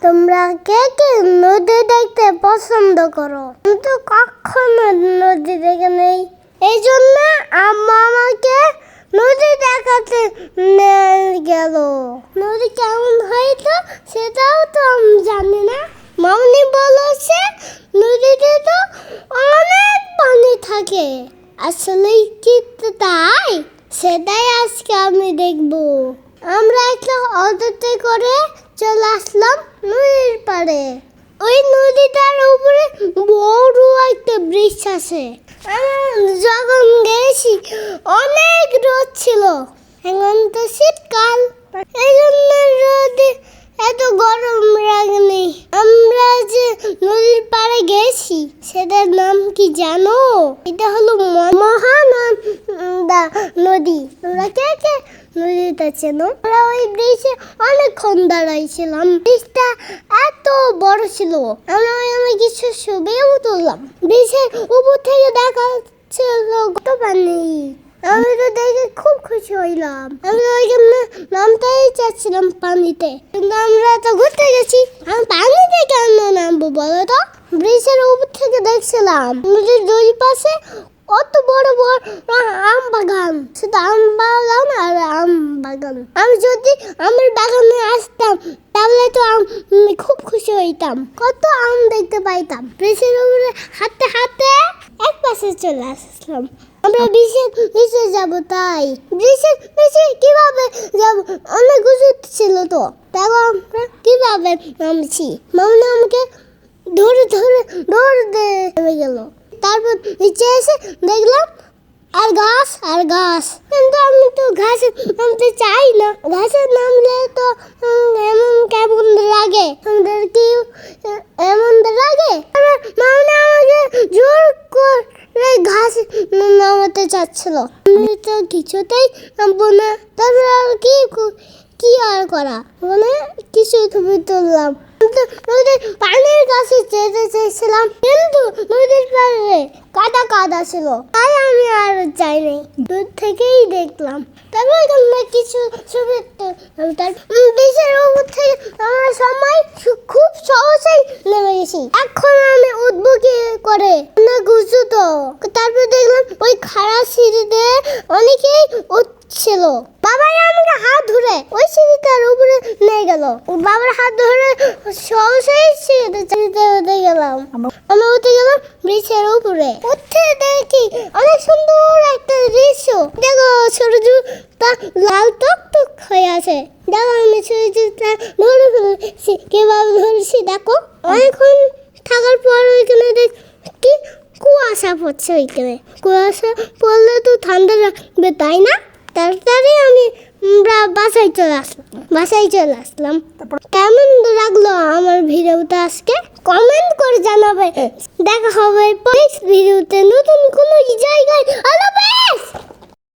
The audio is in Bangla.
তোমরা কে কে নদী দেখতে পছন্দ করো? কিন্তু কখনো নদী দেখে নেই, এই জন্য আম্মা আমাকে নদী দেখাতে নিয়ে গেল। নদী কেমন হয়তো সেটাও তো আমি জানি না। মামনি বলেছে নদীতে তো অনেক পানি থাকে। আসলে কি তাই? সেটাই আজকে আমি দেখবো। আমরা একটা অটোতে করে চলে আসলাম নদীর পাড়ে। ওই নদীটার উপরে বড় একটা ব্রিজ আছে। যখন গেছি অনেক রোদ ছিল। এখন তো শীতকাল, এই জন্য রোদে এত গরম লাগেনি। আমরা যে নদীর পাড়ে গেছি সেটার নাম কি জানো? এটা হলো মহানন্দা নদী। তোমরা কে কে নদীটা চেনো? আমরা ওই ব্রিজে অনেকক্ষণ দাঁড়াইছিলাম। ব্রিজটা এত বড় ছিল, আমি কিছু ছবিও তুললাম। ব্রিজের উপর থেকে দেখা ছিল কত পানি। আমি তো দেখে খুব খুশি হইলাম। আমি ওইখানে নামতেই চাচ্ছিলাম পানিতে, কিন্তু আমরা তো ঘুরতে গেছি। আমি পানিতে কেন নামবো বলো তো? ব্রিজের উপর থেকে দেখছিলাম নদীর দুই পাশে কত বড় বড় আম বাগান। শুধু আম বাগান আর আম বাগান। আমি যদি আমার বাগানে আসতাম তাহলে তো আমি খুব খুশি হইতাম, কত আম দেখতে পাইতাম। ব্রিজের উপরে হাঁটতে হাঁটতে এক পাশে চলে আসলাম। আমরা ব্রিজে যাব, তাই ব্রিজে কিভাবে যাব? অনেক উঁচু ছিল তো, তাও আমরা কিভাবে নামছি? মামনি আমাকে ধরে নেমে গেল। তারপর নিচে এসে দেখলাম আর ঘাস, কিন্তু আমি তো ঘাসে নামতে চাই না। ঘাসে নামলে তো এমন কেমন লাগে, আমাদের কি এমন লাগে? মামনি আমাকে জোর করে ঘাসে নামাতে চাচ্ছিল। আমি তো কিছুতেই নামবো না। তারপর আর কি আর করা, মানে কিছু ছবি তুললাম। নদীর পানির কাছে যেতে চেয়েছিলাম, কিন্তু নদীর পাড়ে কাদা ছিল, তাই আমি আর যাইনি, দূর থেকেই দেখলাম। তারপর আমরা কিছু ছবি তুলতাম। ব্রিজের উপর থেকে আমরা সবাই খুব সহজেই নেমে গেছি। এখন আমি উঠবো কি করে? অনেক উঁচু তো। তারপর দেখলাম ওই খাড়া সিঁড়িতে অনেকেই উঠছিল। বাবাই আমাকে হাত ধরে ওই সিঁড়িটার উপরে নিয়ে গেল। বাবার হাত ধরে সহজেই সিঁড়িতে উঠে গেলাম। আমি উঠে গেলাম ব্রিজের উপরে। উঠে দেখি অনেক সুন্দর একটা দৃশ্য। দেখো সূর্যটা লাল টকটক হয়ে আছে। দেখো আমি সূর্যটা ধরে ফেলেছি। কিভাবে ধরেছি দেখো। অনেকক্ষণ থাকার পর ওইখানে দেখি কুয়াশা পড়ছে। ওইখানে কুয়াশা পড়লে তো ঠান্ডা লাগবে, তাই না? তাড়াতাড়ি আমরা বাসায় চলে আসলাম। কেমন লাগলো আমার ভিডিওটা আজকে? কমেন্ট করে জানাবে। দেখা হবে পরের ভিডিওতে নতুন কোনো জায়গায়। আল্লাহ হাফেজ।